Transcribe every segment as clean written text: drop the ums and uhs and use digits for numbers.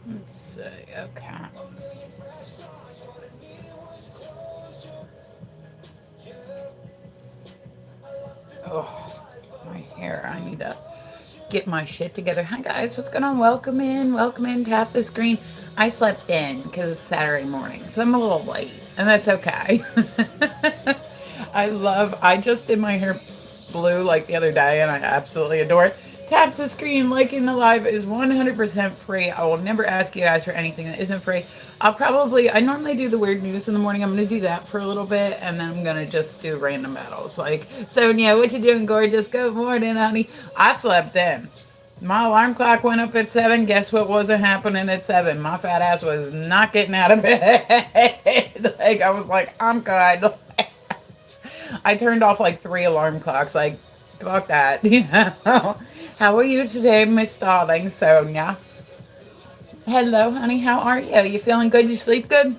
Let's see. Okay. Oh, my hair. I need to get my shit together. Hi guys, what's going on? Welcome in, welcome in. Tap the screen. I slept in because it's Saturday morning, so I'm a little late, and that's okay. I just did my hair blue like the other day, and I absolutely adore it. Tap the screen, liking the live is 100% free. I will never ask you guys for anything that isn't free. I normally do the weird news in the morning. I'm going to do that for a little bit, and then I'm going to just do random battles. Like, so, yeah, what you doing, gorgeous? Good morning, honey. I slept in. My alarm clock went up at 7. Guess what wasn't happening at 7? My fat ass was not getting out of bed. Like, I was like, I'm good. I turned off like 3 alarm clocks. Like, fuck that. How are you today, Miss Darling Sonia? Hello, honey. How are you? You feeling good? You sleep good?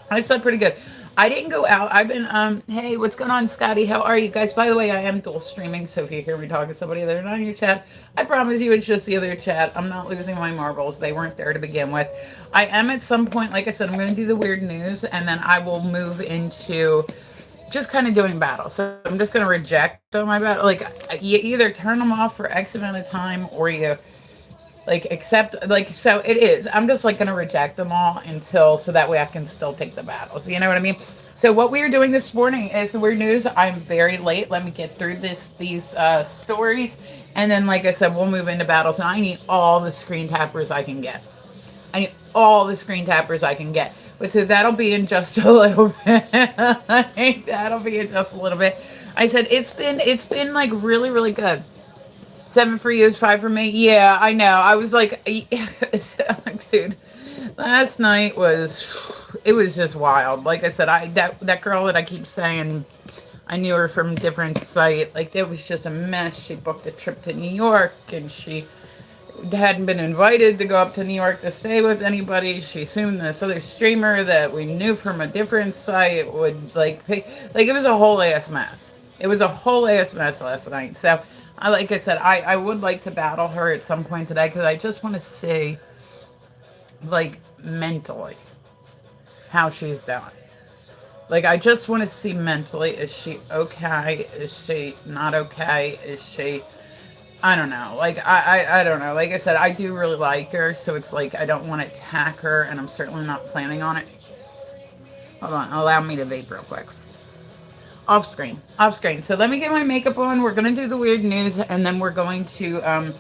I slept pretty good. I didn't go out. I've been hey, what's going on, Scotty? How are you guys? By the way, I am dual streaming, so if you hear me talking to somebody that are not in your chat, I promise you it's just the other chat. I'm not losing my marbles. They weren't there to begin with. I am at some point, like I said, I'm gonna do the weird news and then I will move into just kind of doing battles. So I'm just gonna reject my battle. Like you either turn them off for X amount of time or you like accept like so it is I'm just like gonna reject them all until so that way I can still take the battles, you know what I mean? So what we are doing this morning is the weird news. I'm very late. Let me get through these stories, and then like I said, we'll move into battles. And I need all the screen tappers I can get. I need all the screen tappers I can get. But so that'll be in just a little bit. I think that'll be in just a little bit. I said it's been like really, really good. 7 for you is 5 for me. Yeah, I know. I was like, dude, last night it was just wild. Like I said, that girl that I keep saying I knew her from a different site. Like it was just a mess. She booked a trip to New York and she hadn't been invited to go up to New York to stay with anybody. She assumed this other streamer that we knew from a different site would like pay. Like it was a whole ass mess. It was a whole ass mess last night. So like I said, I would like to battle her at some point today because I just want to see, like, mentally how she's doing. Like, I just want to see mentally, is she okay? Is she not okay? Is she, I don't know. Like, I don't know. Like I said, I do really like her, so it's like I don't want to attack her, and I'm certainly not planning on it. Hold on, allow me to vape real quick. Off screen, off screen. So let me get my makeup on. We're gonna do the weird news, and then we're going to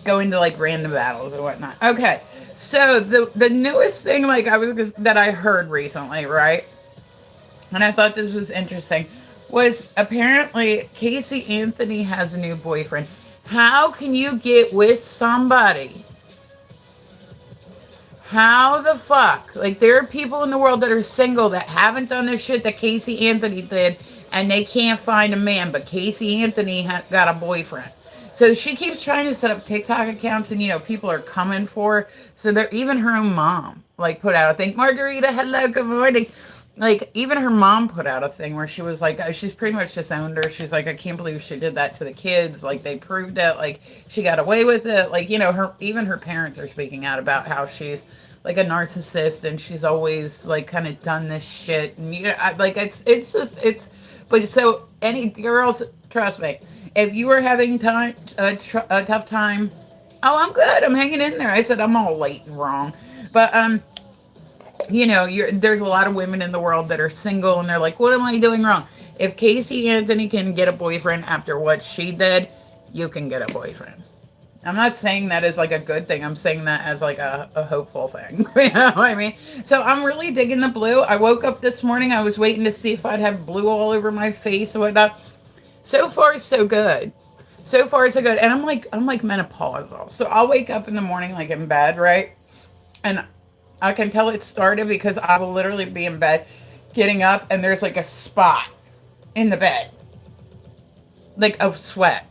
go into like random battles and whatnot. Okay. So the newest thing like that I heard recently, right? And I thought this was interesting, was apparently Casey Anthony has a new boyfriend. How can you get with somebody? How the fuck? Like, there are people in the world that are single that haven't done the shit that Casey Anthony did, and they can't find a man, but Casey Anthony got a boyfriend. So she keeps trying to set up TikTok accounts, and, you know, people are coming for her. So they're, even her own mom, like, put out a thing. Margarita, hello, good morning. Like, even her mom put out a thing where she was like, she's pretty much disowned her. She's like, I can't believe she did that to the kids. Like, they proved it. Like, she got away with it. Like, you know, even her parents are speaking out about how she's like a narcissist and she's always like kind of done this shit. And you know, like, but so any girls, trust me, if you are having a tough time, oh, I'm good. I'm hanging in there. I said I'm all late and wrong, but you know, there's a lot of women in the world that are single and they're like, what am I doing wrong? If Casey Anthony can get a boyfriend after what she did, you can get a boyfriend. I'm not saying that as like a good thing. I'm saying that as like a hopeful thing. You know what I mean? So I'm really digging the blue. I woke up this morning. I was waiting to see if I'd have blue all over my face or whatnot. So far, so good. So far, so good. And I'm like menopausal. So I'll wake up in the morning like in bed, right? And I can tell it started because I will literally be in bed, getting up, and there's like a spot in the bed, like of sweat.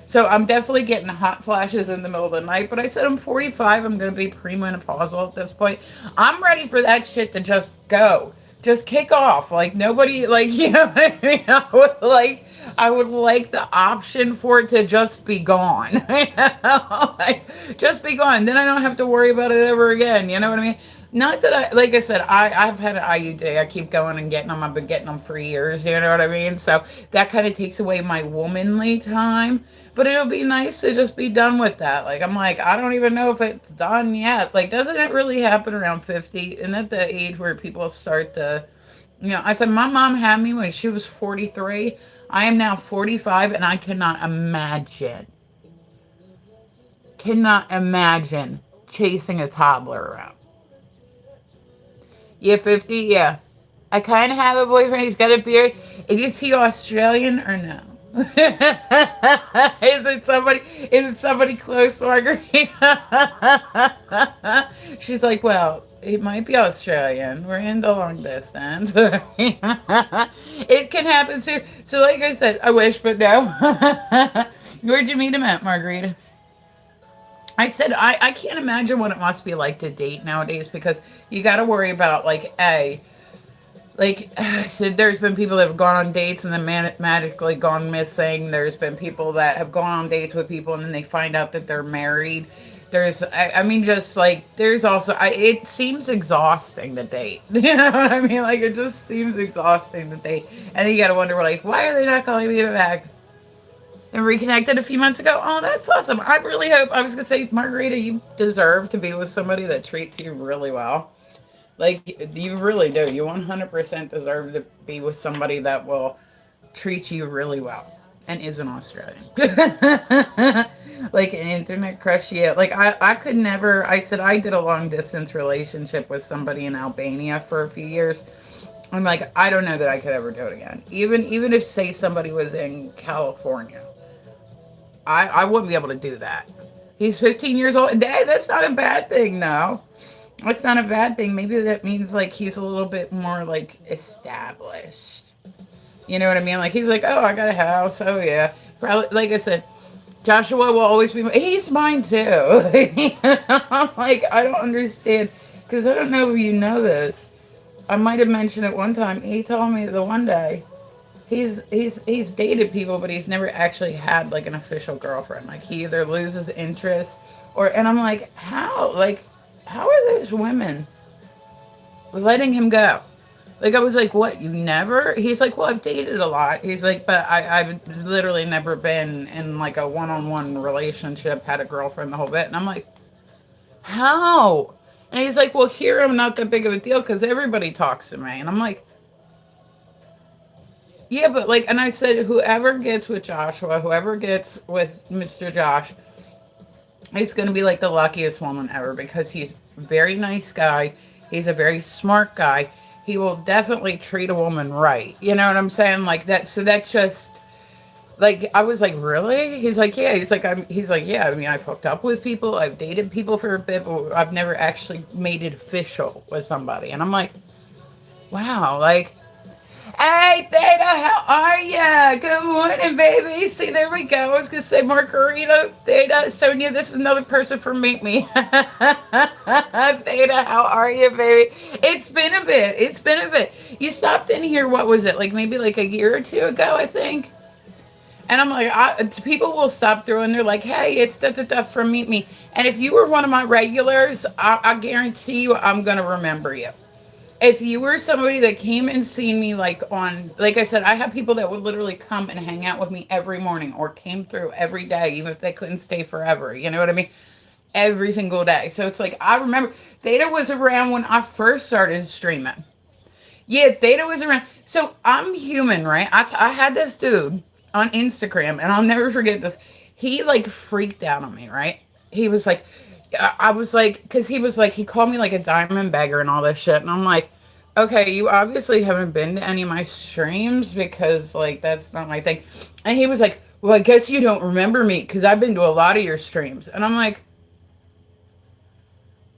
So I'm definitely getting hot flashes in the middle of the night. But I said I'm 45. I'm going to be premenopausal at this point. I'm ready for that shit to just go. just kick off. Like nobody, like you know what I mean. I would like the option for it to just be gone. Like, just be gone. Then I don't have to worry about it ever again. You know what I mean? Not that I, like I said, I've had an IUD. I keep going and getting them. I've been getting them for years. You know what I mean? So that kind of takes away my womanly time. But it'll be nice to just be done with that. Like I'm like, I don't even know if it's done yet. Like, doesn't it really happen around 50? Isn't that the age where people start to, I said my mom had me when she was 43. I am now 45, and I cannot imagine chasing a toddler around. Yeah, 50, yeah. I kind of have a boyfriend. He's got a beard. Is he Australian or no? Is it somebody close, Margarita? She's like, well, it might be Australian. We're in the long distance. It can happen too. So like I said, I wish, but no. Where'd you meet him at, Margarita? I said I can't imagine what it must be like to date nowadays, because you got to worry about like there's been people that have gone on dates and then magically gone missing. There's been people that have gone on dates with people and then they find out that they're married. I mean, just like, there's also, it seems exhausting to date. You know what I mean? Like, it just seems exhausting to date. And then you got to wonder, like, why are they not calling me back? And reconnected a few months ago. Oh, that's awesome. I really hope, I was going to say, Margarita, you deserve to be with somebody that treats you really well. Like, you really do. You 100% deserve to be with somebody that will treat you really well and isn't Australian. Like an internet crush, yeah. Like, I could never, I said I did a long distance relationship with somebody in Albania for a few years. I'm like, I don't know that I could ever do it again. Even if, say, somebody was in California, I wouldn't be able to do that. He's 15 years old. Hey, that's not a bad thing, no. It's not a bad thing. Maybe that means, like, he's a little bit more, like, established. You know what I mean? Like, he's like, oh, I got a house. Oh, yeah. Probably, like I said, Joshua will always be, he's mine, too. I'm like, I don't understand. Because I don't know if you know this. I might have mentioned it one time. He told me the one day, he's dated people, but he's never actually had, like, an official girlfriend. Like, he either loses interest or, and I'm like, how? Like, how are those women letting him go? Like, I was like, what, you never? He's like, well, I've dated a lot. He's like, but I've literally never been in, like, a one-on-one relationship, had a girlfriend, the whole bit. And I'm like, how? And he's like, well, here I'm not that big of a deal because everybody talks to me. And I'm like, yeah, but, like, and I said, whoever gets with Joshua, whoever gets with Mr. Josh, he's going to be like the luckiest woman ever, because he's a very nice guy. He's a very smart guy. He will definitely treat a woman right. You know what I'm saying? Like that. So that just, like, I was like, really? He's like, yeah. He's like, yeah. I mean, I've hooked up with people. I've dated people for a bit, but I've never actually made it official with somebody. And I'm like, wow. Like, hey, Theta, how are ya? Good morning, baby. See, there we go. I was going to say Margarita, Theta, Sonia, this is another person from Meet Me. Theta, how are you, baby? It's been a bit. You stopped in here, what was it, like maybe like a year or two ago, I think? And I'm like, people will stop through and they're like, hey, it's da-da-da from Meet Me. And if you were one of my regulars, I guarantee you I'm going to remember you. If you were somebody that came and seen me, like I said, I have people that would literally come and hang out with me every morning or came through every day, even if they couldn't stay forever. You know what I mean? Every single day. So it's like, I remember Theta was around when I first started streaming. Yeah, Theta was around. So I'm human, right? I had this dude on Instagram, and I'll never forget this. He, like, freaked out on me, right? He was like, I was like, because he was like, he called me like a diamond beggar and all this shit. And I'm like, okay, you obviously haven't been to any of my streams, because, like, that's not my thing. And he was like, well, I guess you don't remember me because I've been to a lot of your streams. And I'm like,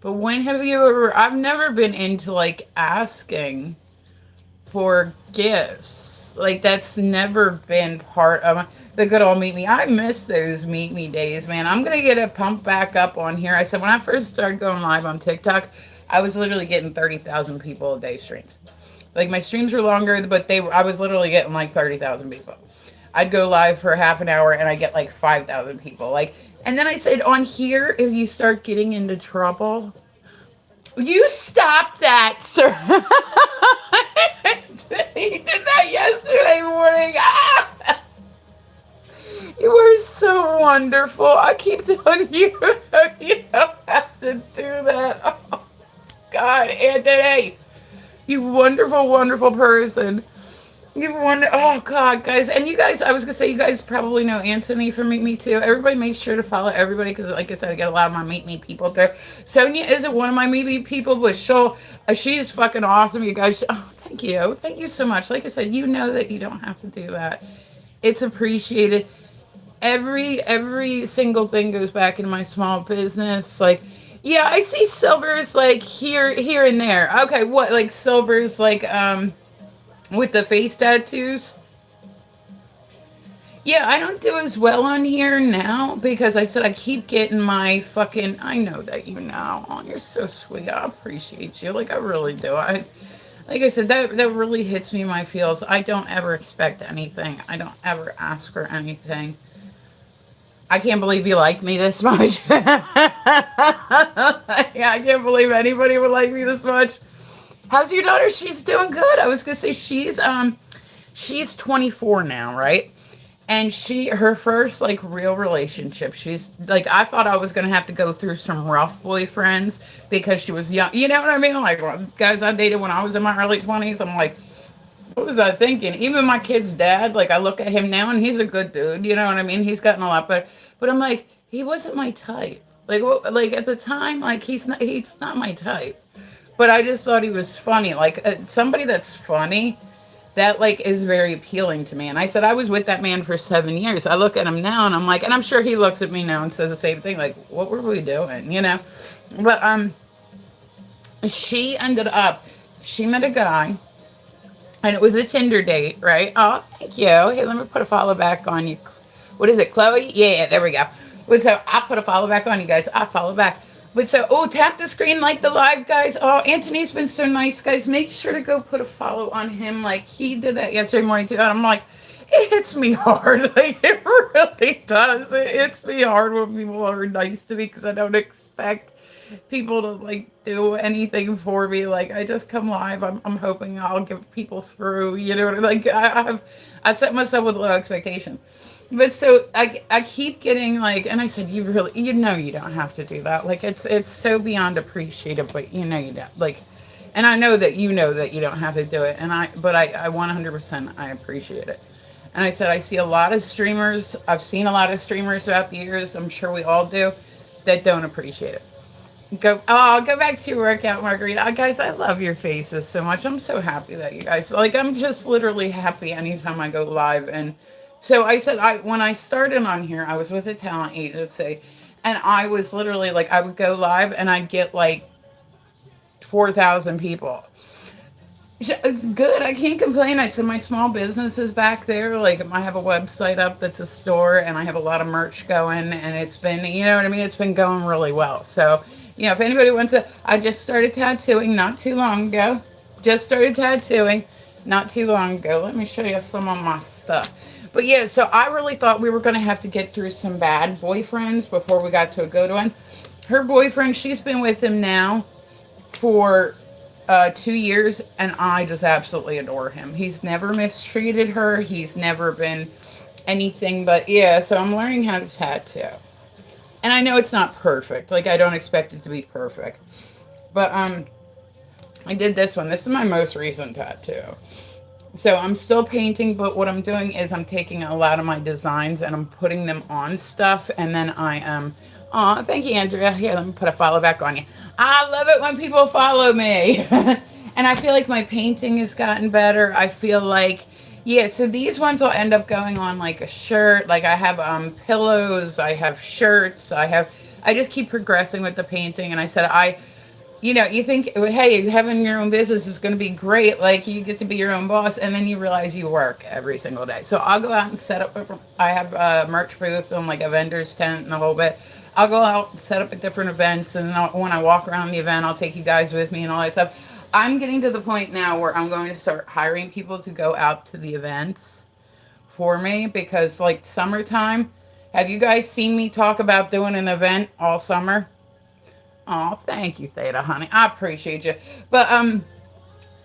but when have you ever, I've never been into, like, asking for gifts. Like, that's never been part of the good old Meet Me. I miss those Meet Me days, man. I'm going to get it pumped back up on here. I said, when I first started going live on TikTok, I was literally getting 30,000 people a day streams. Like my streams were longer, but I was literally getting like 30,000 people. I'd go live for half an hour and I get like 5,000 people. Like, and then I said on here, if you start getting into trouble, you stop that, sir. He did that yesterday morning. Ah! You are so wonderful. I keep telling you, you don't have to do that. Oh, God, Anthony, you wonderful, wonderful person. You wonder, oh God, guys, and you guys, I was gonna say, you guys probably know Anthony from Meet Me Too. Everybody, make sure to follow everybody because, like I said, I get a lot of my Meet Me people there. Sonia isn't one of my Meet Me people, but she's fucking awesome, you guys. Oh, thank you so much. Like I said, you know that you don't have to do that. It's appreciated. Every single thing goes back into my small business. Like, yeah, I see silvers like here and there. Okay, what like silvers like with the face tattoos? Yeah, I don't do as well on here now because I said I keep getting my fucking. I know that you know. Oh, you're so sweet. I appreciate you. Like I really do. Like I said, that really hits me in my feels. I don't ever expect anything. I don't ever ask for anything. I can't believe you like me this much. Yeah, I can't believe anybody would like me this much. How's your daughter? She's doing good. I was gonna say she's 24 now, right? And her first like real relationship. She's like I thought I was gonna have to go through some rough boyfriends because she was young. You know what I mean? Like guys I dated when I was in my early 20s. I'm like, what was I thinking? Even my kid's dad, like I look at him now and he's a good dude. You know what I mean? He's gotten a lot better. But I'm like, he wasn't my type. Like at the time, like he's not my type. But I just thought he was funny. Like somebody that's funny, that like is very appealing to me. And I said I was with that man for 7 years. I look at him now and I'm like, and I'm sure he looks at me now and says the same thing. Like, what were we doing? You know? But she met a guy. And it was a Tinder date, right? Oh, thank you. Hey, let me put a follow back on you. What is it, Chloe? Yeah, there we go. But so I'll put a follow back on you guys. I'll follow back. But so, tap the screen like the live, guys. Oh, Anthony's been so nice, guys. Make sure to go put a follow on him. Like, he did that yesterday morning, too. And I'm like, it hits me hard. Like, it really does. It hits me hard when people are nice to me because I don't expect people to like do anything for me. Like I just come live. I'm hoping I'll get people through. You know, like I set myself with low expectations. But so I keep getting like, and I said, you know you don't have to do that. Like it's so beyond appreciative, but you know you don't like, and I know that you don't have to do it. And I 100% I appreciate it. And I said I see a lot of streamers. I've seen a lot of streamers throughout the years. I'm sure we all do that don't appreciate it. Go back to your workout, Margarita. Guys, I love your faces so much. I'm so happy that you guys like. I'm just literally happy anytime I go live. And so I said, when I started on here, I was with a talent agency, and I was literally like, I would go live and I'd get like 4,000 people. Good. I can't complain. I said my small business is back there. Like I have a website up that's a store, and I have a lot of merch going, and it's been, you know what I mean? It's been going really well. So. You know, if anybody wants to, I just started tattooing not too long ago. Let me show you some of my stuff. But yeah, so I really thought we were going to have to get through some bad boyfriends before we got to a good one. Her boyfriend, she's been with him now for 2 years, and I just absolutely adore him. He's never mistreated her. He's never been anything but, yeah, so I'm learning how to tattoo. And I know it's not perfect. Like, I don't expect it to be perfect. But, I did this one. This is my most recent tattoo. So, I'm still painting, but what I'm doing is I'm taking a lot of my designs and I'm putting them on stuff. And then I am... thank you, Andrea. Here, let me put a follow back on you. I love it when people follow me. And I feel like my painting has gotten better. I feel like... Yeah, so these ones will end up going on like a shirt. Like I have pillows, I have shirts, I just keep progressing with the painting. And I said, you think, hey, having your own business is going to be great. Like you get to be your own boss, and then you realize you work every single day. So I'll go out and set up, I have a merch booth and like a vendor's tent and a whole bit. I'll go out and set up at different events. And then when I walk around the event, I'll take you guys with me and all that stuff. I'm getting to the point now where I'm going to start hiring people to go out to the events for me because, like, summertime. Have you guys seen me talk about doing an event all summer? Oh, thank you, Theta, honey. I appreciate you. But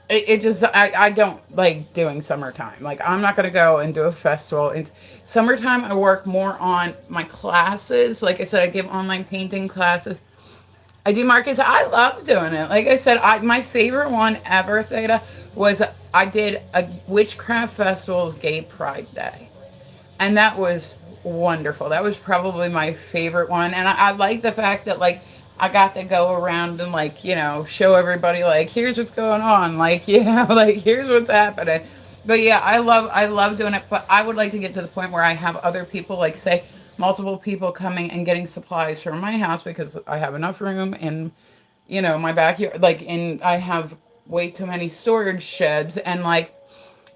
it just I don't like doing summertime. Like I'm not gonna go and do a festival. In summertime, I work more on my classes. Like I said, I give online painting classes. I do markets. I love doing it. Like I said, my favorite one ever, Theta, was I did a witchcraft festival's gay pride day, and that was wonderful. That was probably my favorite one, and I like the fact that like I got to go around and like show everybody like here's what's going on, like like here's what's happening. But yeah, I love doing it. But I would like to get to the point where I have other people like say multiple people coming and getting supplies from my house because I have enough room in my backyard. Like in I have way too many storage sheds and like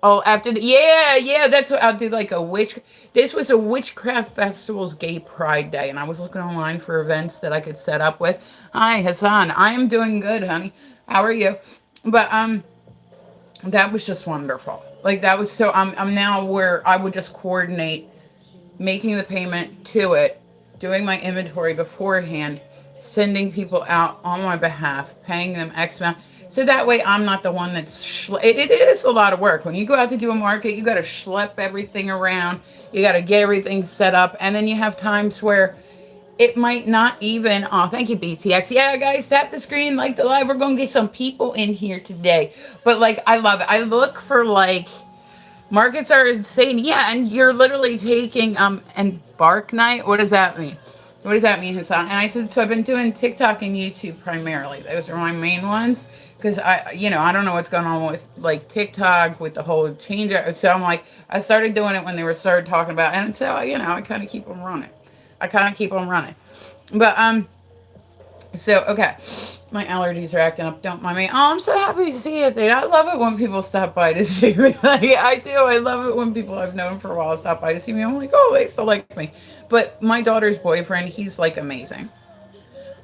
oh, after yeah, that's what I'll do. Like a witch. This was a witchcraft festival's gay pride day, and I was looking online for events that I could set up with. Hi, Hassan. I am doing good, honey. How are you? But that was just wonderful. Like that was so. I'm now where I would just coordinate making the payment to it, doing my inventory beforehand, sending people out on my behalf, paying them X amount. So that way I'm not the one that's, it is a lot of work. When you go out to do a market, you got to schlep everything around. You got to get everything set up. And then you have times where it might not even, oh, thank you, BTX. Yeah, guys, tap the screen, like the live. We're going to get some people in here today. But like, I love it. I look for like, markets are insane. Yeah, and you're literally taking and bark night. What does that mean? What does that mean, Hassan? And I said, so I've been doing TikTok and YouTube primarily. Those are my main ones because I don't know what's going on with like TikTok with the whole change. So I'm like, I started doing it when they started talking about, it, and so I kind of keep them running. But so okay. My allergies are acting up. Don't mind me. Oh, I'm so happy to see it. I love it when people stop by to see me. Like, I do. I love it when people I've known for a while stop by to see me. I'm like, oh, they still like me. But my daughter's boyfriend, he's like amazing.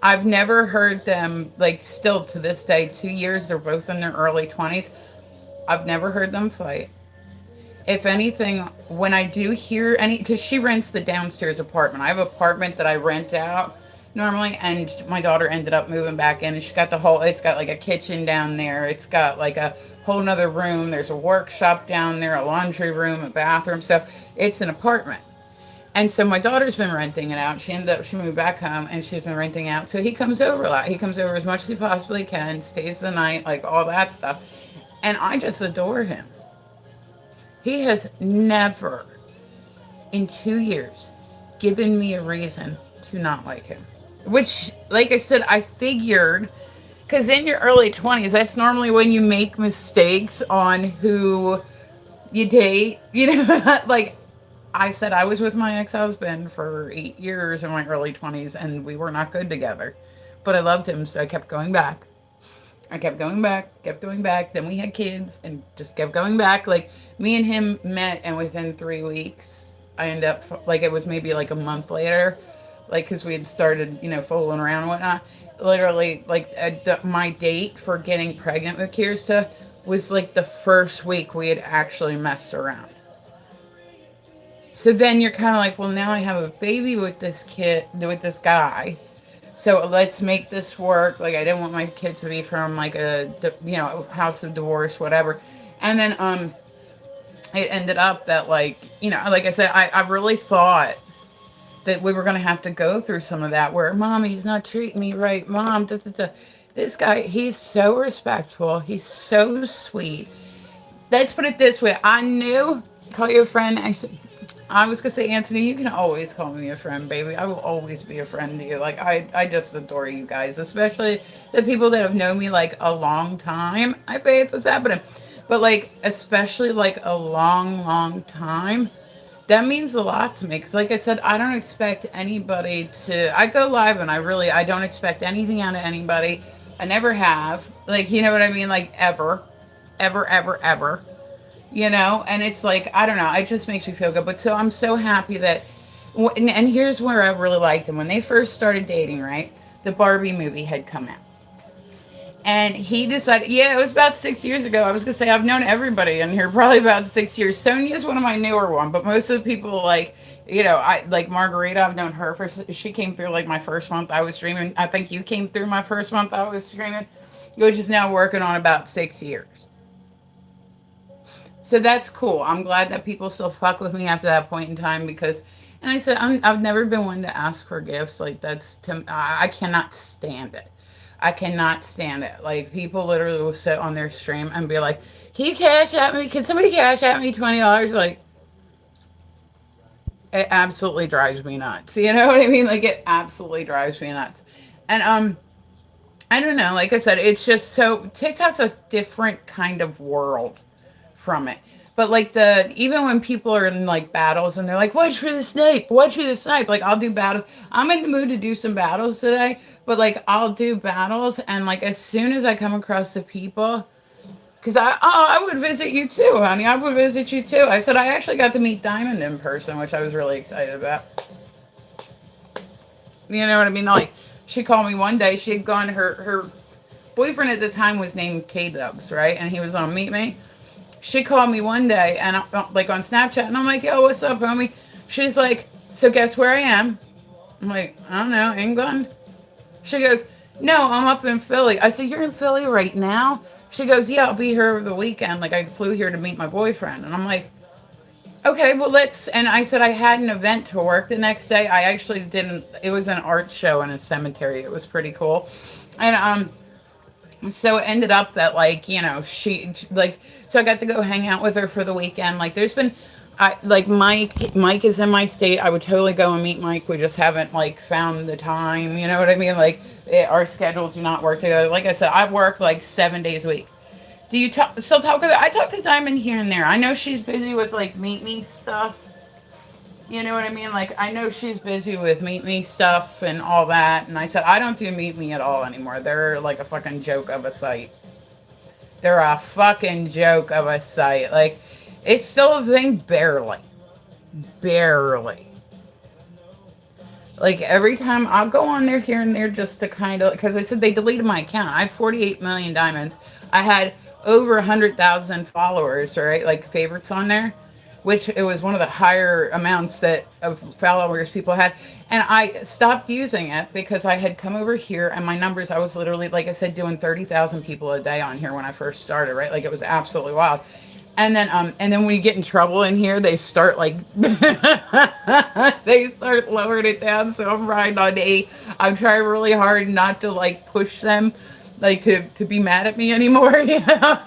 I've never heard them, like, still to this day, 2 years, they're both in their early 20s. I've never heard them fight. If anything, when I do hear because she rents the downstairs apartment. I have an apartment that I rent out normally, and my daughter ended up moving back in, and she got it's got like a kitchen down there. It's got like a whole nother room. There's a workshop down there, a laundry room, a bathroom. So it's an apartment. And so my daughter's been renting it out. She moved back home and she's been renting out. So he comes over a lot. He comes over as much as he possibly can, stays the night, like all that stuff. And I just adore him. He has never in 2 years given me a reason to not like him. Which, like I said, I figured, because in your early 20s, that's normally when you make mistakes on who you date. Like I said, I was with my ex-husband for 8 years in my early 20s, and we were not good together. But I loved him, so I kept going back. kept going back. Then we had kids and just kept going back. Like, me and him met, and within 3 weeks, I ended up, like, it was maybe like a month later, like, because we had started, fooling around and whatnot. Literally, like, my date for getting pregnant with Kirsta was like the first week we had actually messed around. So then you're kind of like, well, now I have a baby with this guy. So let's make this work. Like, I didn't want my kids to be from like a house of divorce, whatever. And then it ended up that, like, like I said, I really thought that we were going to have to go through some of that where, Mom, he's not treating me right. Mom, da, da, da. This guy, he's so respectful. He's so sweet. Let's put it this way. I knew, call you a friend. I was going to say, Anthony, you can always call me a friend, baby. I will always be a friend to you. Like, I just adore you guys, especially the people that have known me, like, a long time. I bet what's happening. But, like, especially, like, a long, long time. That means a lot to me. Because, like I said, I don't expect anybody to... I go live and I don't expect anything out of anybody. I never have. Like, you know what I mean? Like, ever. Ever, ever, ever. And it's like, I don't know, it just makes me feel good. But so I'm so happy that, and here's where I really liked them. When they first started dating, right, the Barbie movie had come out. And he decided, yeah, it was about 6 years ago. I was gonna say I've known everybody in here probably about 6 years. Sonia's one of my newer one, but most of the people like, I like Margarita. I've known her for. She came through like my first month I was streaming. I think you came through my first month I was streaming, which is now working on about 6 years. So that's cool. I'm glad that people still fuck with me after that point in time because, and I said I've never been one to ask for gifts. Like that's to I cannot stand it. I cannot stand it. Like people literally will sit on their stream and be like, "Can you cash at me? Can somebody cash at me $20?" Like it absolutely drives me nuts. You know what I mean? Like it absolutely drives me nuts. And I don't know. Like I said, it's just so TikTok's a different kind of world from it. But like even when people are in like battles and they're like, watch for the snipe, watch for the snipe. Like I'll do battles. I'm in the mood to do some battles today, but like I'll do battles and like as soon as I come across the people, because I would visit you too, honey. I would visit you too. I said I actually got to meet Diamond in person, which I was really excited about. You know what I mean? Like she called me one day. She had gone her boyfriend at the time was named K Dubs, right? And he was on Meet Me. She called me one day and like on Snapchat and I'm like, yo, what's up, homie? She's like, so guess where I am? I'm like, I don't know, England? She goes, no, I'm up in Philly. I said, you're in Philly right now? She goes, yeah, I'll be here over the weekend. Like I flew here to meet my boyfriend. And I'm like, okay, well and I said I had an event to work the next day. I actually didn't, it was an art show in a cemetery. It was pretty cool. And so it ended up that like she like so I got to go hang out with her for the weekend. Like there's been like Mike is in my state. I would totally go and meet Mike. We just haven't like found the time, you know what I mean? Like our schedules do not work together. Like I said, I work like 7 days a week. Do you still talk with her? I talk to Diamond here and there. I know she's busy with like Meet Me stuff. You know what I mean? Like, I know she's busy with Meet Me stuff and all that. And I said, I don't do Meet Me at all anymore. They're like a fucking joke of a site. They're a fucking joke of a site. Like, it's still a thing barely. Barely. Like, every time I'll go on there here and there just to kind of, because I said they deleted my account. I have 48 million diamonds. I had over 100,000 followers, right? Like, favorites on there. Which it was one of the higher amounts of followers people had. And I stopped using it because I had come over here and my numbers, I was literally, like I said, doing 30,000 people a day on here when I first started, right? Like it was absolutely wild. And then when you get in trouble in here, they start like, they start lowering it down. So I'm riding on 8. I'm trying really hard not to like push them, like to be mad at me anymore. You know,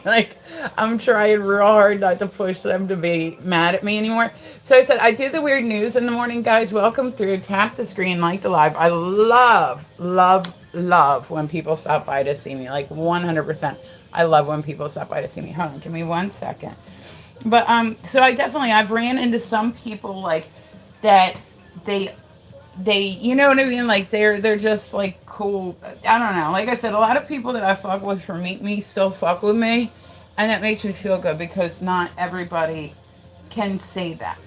like I'm trying real hard not to push them to be mad at me anymore. So I said, I do the weird news in the morning, guys. Welcome through. Tap the screen, like the live. I love, love, love when people stop by to see me. Like 100%. I love when people stop by to see me. Hold on, give me 1 second. But so I've ran into some people like that. They, you know what I mean? Like they're just like cool. I don't know. Like I said, a lot of people that I fuck with for Meet Me still fuck with me. And that makes me feel good because not everybody can say that.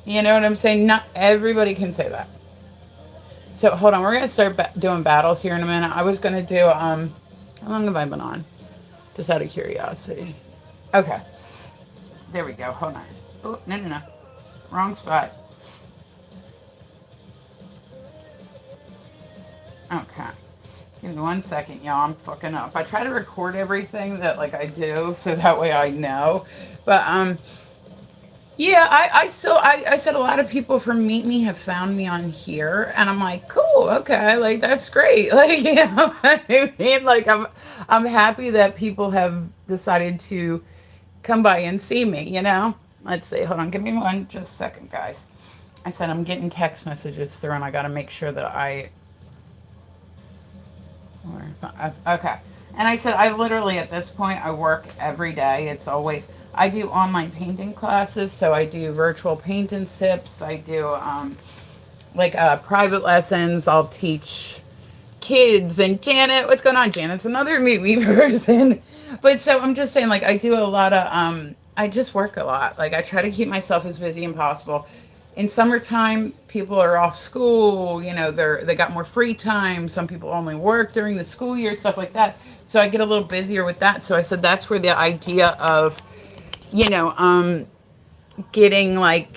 You know what I'm saying? Not everybody can say that. So hold on, we're going to start doing battles here in a minute. I was going to do, how long have I been on? Just out of curiosity. Okay. There we go. Hold on. Oh, no. Wrong spot. Okay. Give me 1 second, y'all. I'm fucking up. I try to record everything that like I do so that way I know. But yeah, I said a lot of people from Meet Me have found me on here and I'm like, cool, okay, like that's great. Like, you know what I mean? Like I'm happy that people have decided to come by and see me, you know? Let's see, hold on, give me just a second, guys. I said I'm getting text messages through and I gotta make sure that okay. And I said, I literally, at this point, I work every day. It's always, I do online painting classes. So I do virtual paint and sips. I do, private lessons. I'll teach kids. And Janet, what's going on? Janet's another Meet Me person. But so I'm just saying, like, I do a lot of, I just work a lot. Like, I try to keep myself as busy as possible. in summertime, people are off school, they got more free time. Some people only work during the school year, stuff like that. So I get a little busier with that. So I said that's where the idea of, you know, getting like